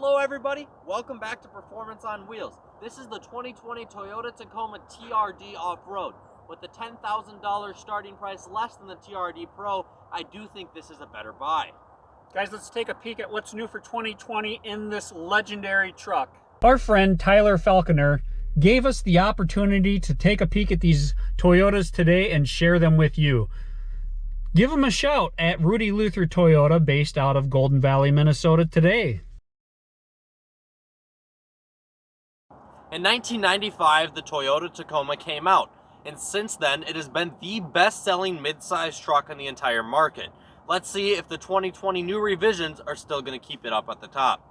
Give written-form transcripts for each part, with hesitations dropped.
Hello everybody, welcome back to Performance on Wheels. This is the 2020 Toyota Tacoma TRD Off-Road. With the $10,000 starting price less than the TRD Pro, I do think this is a better buy. Guys, let's take a peek at what's new for 2020 in this legendary truck. Our friend Tyler Falconer gave us the opportunity to take a peek at these Toyotas today and share them with you. Give him a shout at Rudy Luther Toyota, based out of Golden Valley, Minnesota today. In 1995, the Toyota Tacoma came out, and since then it has been the best-selling mid-size truck in the entire market. Let's see if the 2020 new revisions are still going to keep it up at the top.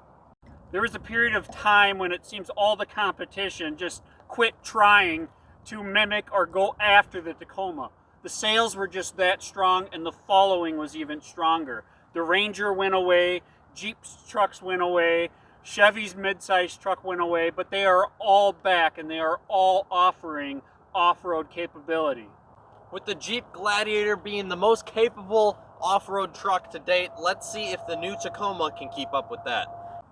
There was a period of time when it seems all the competition just quit trying to mimic or go after the Tacoma. The sales were just that strong, and the following was even stronger. The Ranger went away, Jeep's trucks went away, Chevy's mid-size truck went away, but they are all back and they are all offering off-road capability. With the Jeep Gladiator being the most capable off-road truck to date, let's see if the new Tacoma can keep up with that.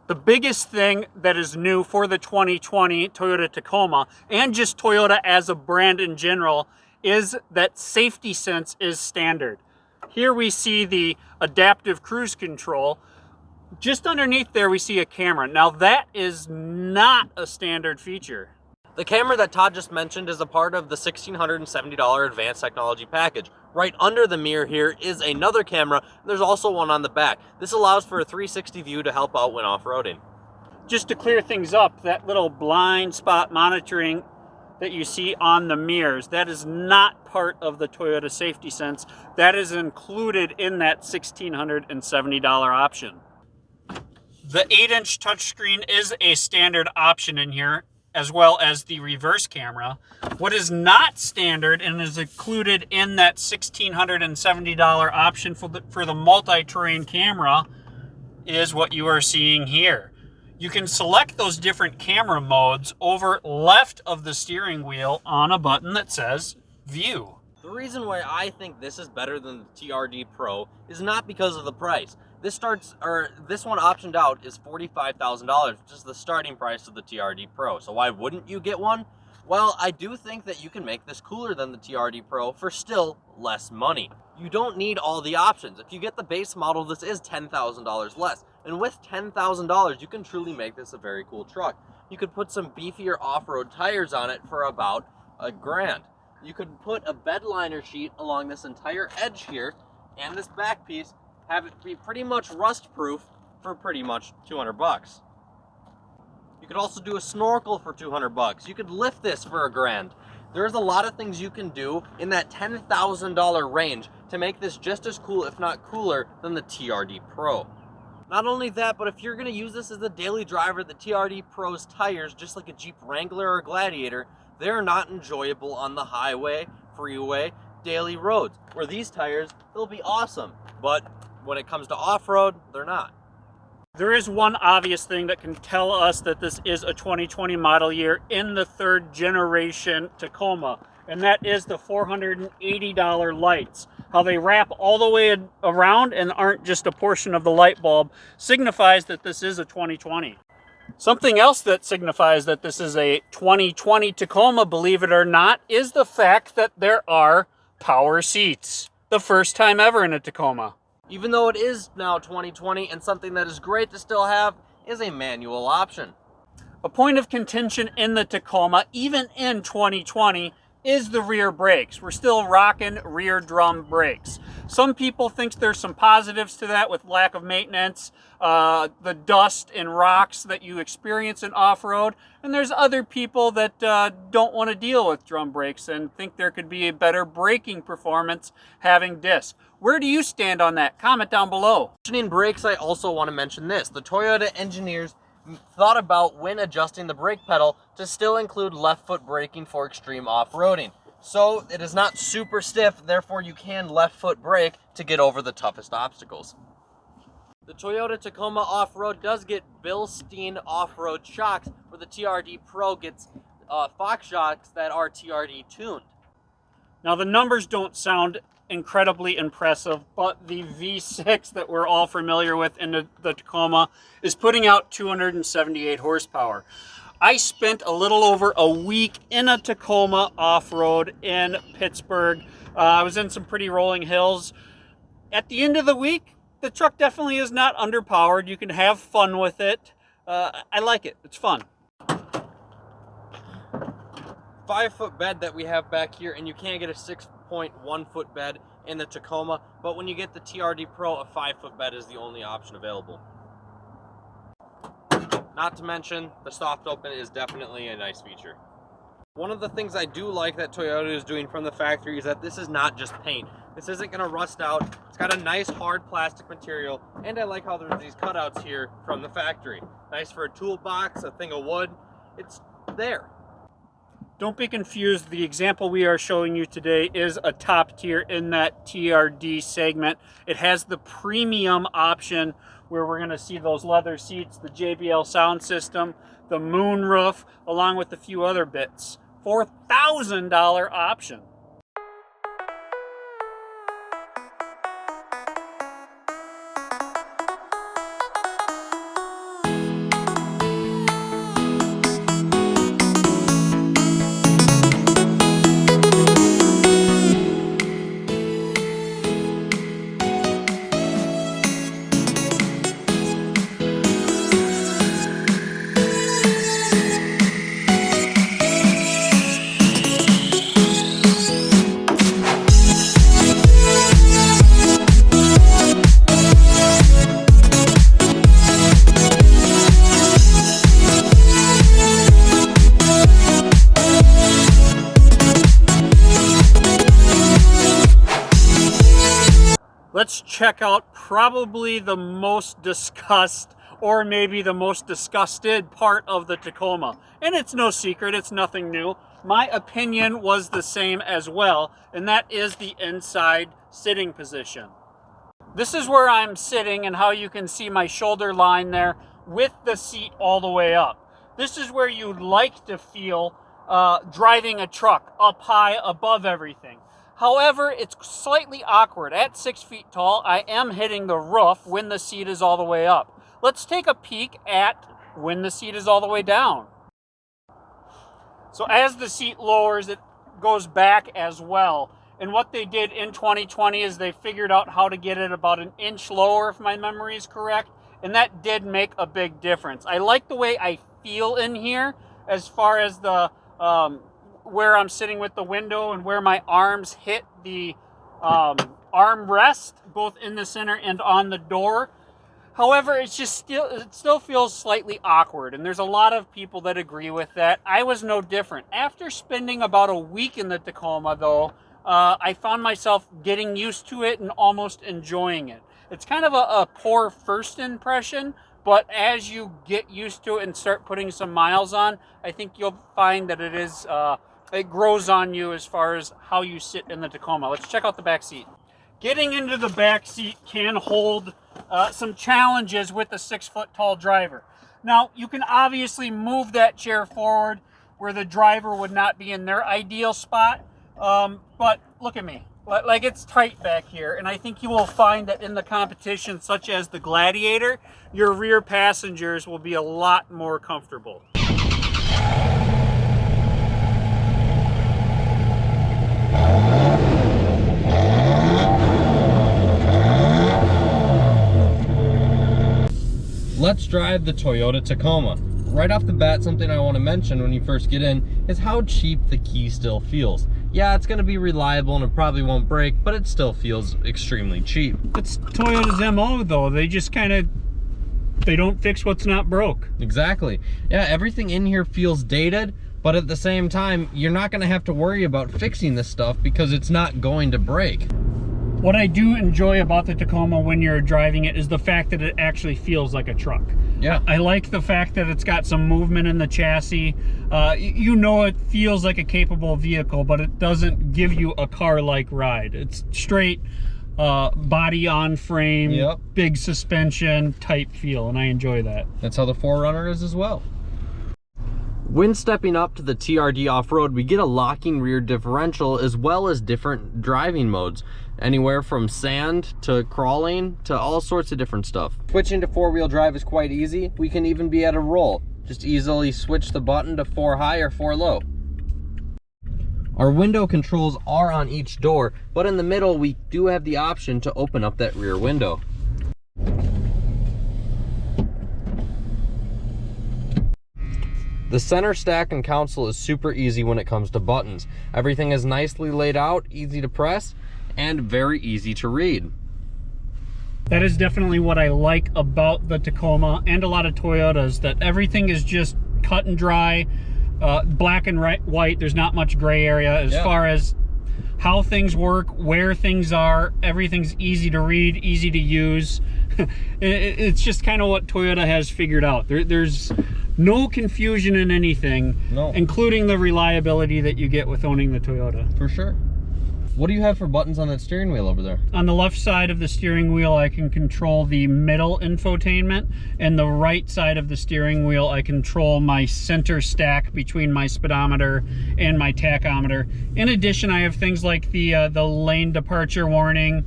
The biggest thing that is new for the 2020 Toyota Tacoma, and just Toyota as a brand in general, is that safety sense is standard. Here we see the adaptive cruise control. Just underneath there we see a camera. Now that is not a standard feature. The camera that Todd just mentioned is a part of the $1,670 advanced technology package. Right under the mirror here is another camera. There's also one on the back. This allows for a 360 view to help out when off-roading. Just to clear things up, that little blind spot monitoring that you see on the mirrors, that is not part of the Toyota Safety Sense. That is included in that $1,670 option. The 8-inch touchscreen is a standard option in here, as well as the reverse camera. What is not standard and is included in that $1,670 option for the multi-terrain camera is what you are seeing here. You can select those different camera modes over left of the steering wheel on a button that says View. The reason why I think this is better than the TRD Pro is not because of the price. This one optioned out is $45,000, which is the starting price of the TRD Pro. So why wouldn't you get one? Well, I do think that you can make this cooler than the TRD Pro for still less money. You don't need all the options. If you get the base model, this is $10,000 less. And with $10,000, you can truly make this a very cool truck. You could put some beefier off-road tires on it for about $1,000. You could put a bed liner sheet along this entire edge here and this back piece, have it be pretty much rust proof for pretty much 200 bucks. You could also do a snorkel for 200 bucks. You could lift this for $1,000. There's a lot of things you can do in that $10,000 range to make this just as cool, if not cooler, than the TRD Pro. Not only that, but if you're going to use this as a daily driver, the TRD Pro's tires, just like a Jeep Wrangler or Gladiator, they're not enjoyable on the highway, freeway, daily roads. Where these tires, they'll be awesome, but when it comes to off-road, they're not. There is one obvious thing that can tell us that this is a 2020 model year in the third generation Tacoma, and that is the $480 lights. How they wrap all the way around and aren't just a portion of the light bulb signifies that this is a 2020. Something else that signifies that this is a 2020 Tacoma, believe it or not, is the fact that there are power seats. The first time ever in a Tacoma. Even though it is now 2020 and something that is great to still have, is a manual option. A point of contention in the Tacoma, even in 2020, is the rear brakes. We're still rocking rear drum brakes. Some people think there's some positives to that with lack of maintenance, the dust and rocks that you experience in off-road, and there's other people that don't want to deal with drum brakes and think there could be a better braking performance having disc. Where do you stand on that? Comment down below. Mentioning brakes, I also want to mention this. The Toyota engineers thought about when adjusting the brake pedal to still include left foot braking for extreme off-roading. So it is not super stiff, therefore you can left foot brake to get over the toughest obstacles. The Toyota Tacoma off-road does get Bilstein off-road shocks, where the TRD Pro gets Fox shocks that are TRD tuned. Now the numbers don't sound incredibly impressive, but the V6 that we're all familiar with in the Tacoma is putting out 278 horsepower. I spent a little over a week in a Tacoma off-road in Pittsburgh. I was in some pretty rolling hills. At the end of the week, the truck definitely is not underpowered. You can have fun with it. I like it. It's fun. 5-foot bed that we have back here, and you can't get a 6.1 foot bed in the Tacoma, but when you get the TRD Pro, a 5-foot bed is the only option available. Not to mention, the soft open is definitely a nice feature. One of the things I do like that Toyota is doing from the factory is that this is not just paint. This isn't going to rust out. It's got a nice hard plastic material, and I like how there's these cutouts here from the factory. Nice for a toolbox, a thing of wood. It's there. Don't be confused. The example we are showing you today is a top tier in that TRD segment. It has the premium option where we're going to see those leather seats, the JBL sound system, the moonroof, along with a few other bits. $4,000 option. Let's check out probably the most discussed, or maybe the most disgusted part of the Tacoma. And it's no secret, it's nothing new. My opinion was the same as well, and that is the inside sitting position. This is where I'm sitting and how you can see my shoulder line there with the seat all the way up. This is where you'd like to feel driving a truck up high above everything. However, it's slightly awkward. At 6 feet tall, I am hitting the roof when the seat is all the way up. Let's take a peek at when the seat is all the way down. So as the seat lowers, it goes back as well. And what they did in 2020 is they figured out how to get it about an inch lower, if my memory is correct. And that did make a big difference. I like the way I feel in here as far as the where I'm sitting with the window and where my arms hit the armrest, both in the center and on the door. However, it still feels slightly awkward, and there's a lot of people that agree with that. I was no different. After spending about a week in the Tacoma, though, I found myself getting used to it and almost enjoying it. It's kind of a poor first impression, but as you get used to it and start putting some miles on, I think you'll find that it grows on you as far as how you sit in the Tacoma. Let's check out the back seat. Getting into the back seat can hold some challenges with a 6 foot tall driver. Now, you can obviously move that chair forward where the driver would not be in their ideal spot, but look at me. Like, it's tight back here, and I think you will find that in the competition such as the Gladiator, your rear passengers will be a lot more comfortable. Let's drive the Toyota Tacoma. Right off the bat, something I want to mention when you first get in is how cheap the key still feels. Yeah, it's going to be reliable and it probably won't break, but it still feels extremely cheap. It's Toyota's MO though. They just they don't fix what's not broke. Exactly. Yeah, everything in here feels dated, but at the same time, you're not going to have to worry about fixing this stuff because it's not going to break. What I do enjoy about the Tacoma when you're driving it is the fact that it actually feels like a truck. Yeah. I like the fact that it's got some movement in the chassis. You know, it feels like a capable vehicle, but it doesn't give you a car-like ride. It's straight body on frame, yep, big suspension type feel, and I enjoy that. That's how the 4Runner is as well. When stepping up to the TRD off-road, we get a locking rear differential as well as different driving modes. Anywhere from sand to crawling to all sorts of different stuff. Switching to 4-wheel drive is quite easy. We can even be at a roll. Just easily switch the button to 4 high or 4 low. Our window controls are on each door, but in the middle we do have the option to open up that rear window. The center stack and console is super easy when it comes to buttons. Everything is nicely laid out, easy to press, and very easy to read. That is definitely what I like about the Tacoma and a lot of Toyotas, that everything is just cut and dry, black and white. There's not much gray area as far as how things work, where things are. Everything's easy to read, easy to use. It's just kind of what Toyota has figured out. There's no confusion in anything, including the reliability that you get with owning the Toyota. For sure. What do you have for buttons on that steering wheel over there? On the left side of the steering wheel, I can control the middle infotainment, and the right side of the steering wheel, I control my center stack between my speedometer and my tachometer. In addition, I have things like the lane departure warning,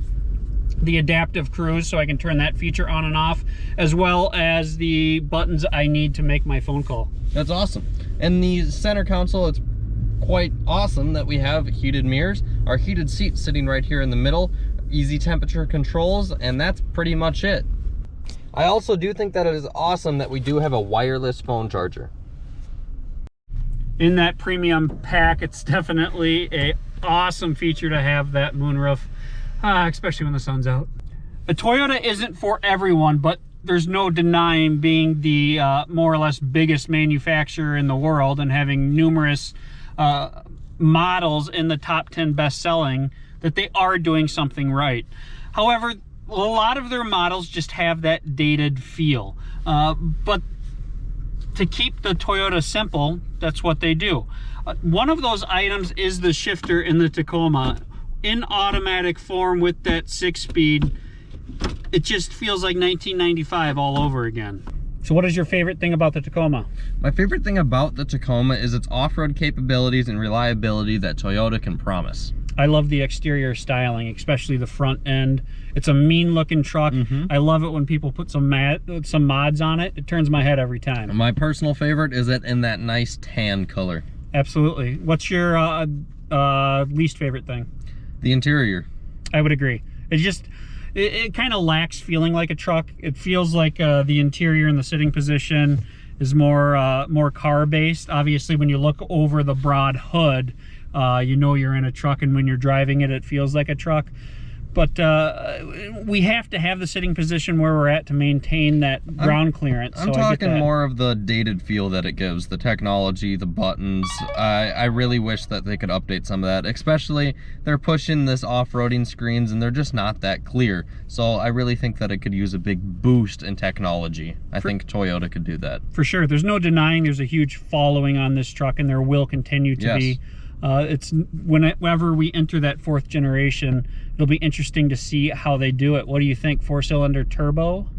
the adaptive cruise, so I can turn that feature on and off, as well as the buttons I need to make my phone call. That's awesome. And the center console, it's quite awesome that we have heated mirrors, our heated seats sitting right here in the middle, easy temperature controls, and that's pretty much it. I also do think that it is awesome that we do have a wireless phone charger. In that premium pack, it's definitely an awesome feature to have that moonroof, especially when the sun's out. A Toyota isn't for everyone, but there's no denying, being the more or less biggest manufacturer in the world and having numerous models in the top 10 best-selling, that they are doing something right. However, a lot of their models just have that dated feel. But to keep the Toyota simple, that's what they do. One of those items is the shifter in the Tacoma. In automatic form with that 6-speed, it just feels like 1995 all over again. So what is your favorite thing about the Tacoma? My favorite thing about the Tacoma is its off-road capabilities and reliability that Toyota can promise. I love the exterior styling, especially the front end. It's a mean looking truck. I love it when people put some mods on it. It turns my head every time. My personal favorite is it in that nice tan color. Absolutely. What's your least favorite thing? The interior. I would agree. It kind of lacks feeling like a truck. It feels like the interior and the sitting position is more car-based. Obviously, when you look over the broad hood, you know you're in a truck, and when you're driving it, it feels like a truck. But we have to have the sitting position where we're at to maintain that ground clearance. I'm talking more of the dated feel that it gives, the technology, the buttons. I really wish that they could update some of that, especially they're pushing this off-roading screens and they're just not that clear. So I really think that it could use a big boost in technology. I think Toyota could do that. For sure. There's no denying there's a huge following on this truck, and there will continue to be. Whenever we enter that 4th generation, it'll be interesting to see how they do it. What do you think? 4-cylinder turbo?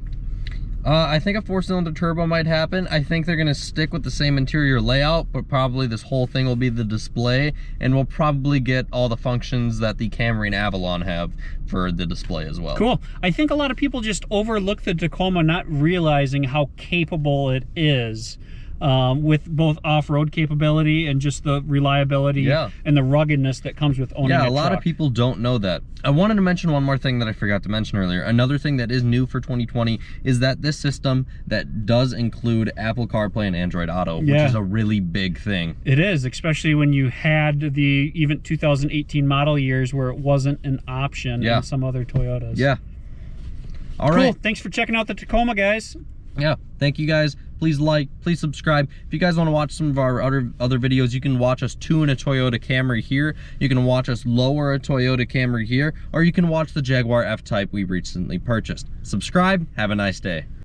I think a 4-cylinder turbo might happen. I think they're going to stick with the same interior layout, but probably this whole thing will be the display, and we'll probably get all the functions that the Camry and Avalon have for the display as well. Cool. I think a lot of people just overlook the Tacoma, not realizing how capable it is. With both off-road capability and just the reliability and the ruggedness that comes with owning a truck. Yeah, a lot of people don't know that. I wanted to mention one more thing that I forgot to mention earlier. Another thing that is new for 2020 is that this system that does include Apple CarPlay and Android Auto, which is a really big thing. It is, especially when you had the even 2018 model years where it wasn't an option in some other Toyotas. Yeah. All right. Thanks for checking out the Tacoma, guys. Yeah, thank you guys. Please like, please subscribe. If you guys want to watch some of our other videos, you can watch us tune a Toyota Camry here. You can watch us lower a Toyota Camry here, or you can watch the Jaguar F-Type we recently purchased. Subscribe. Have a nice day.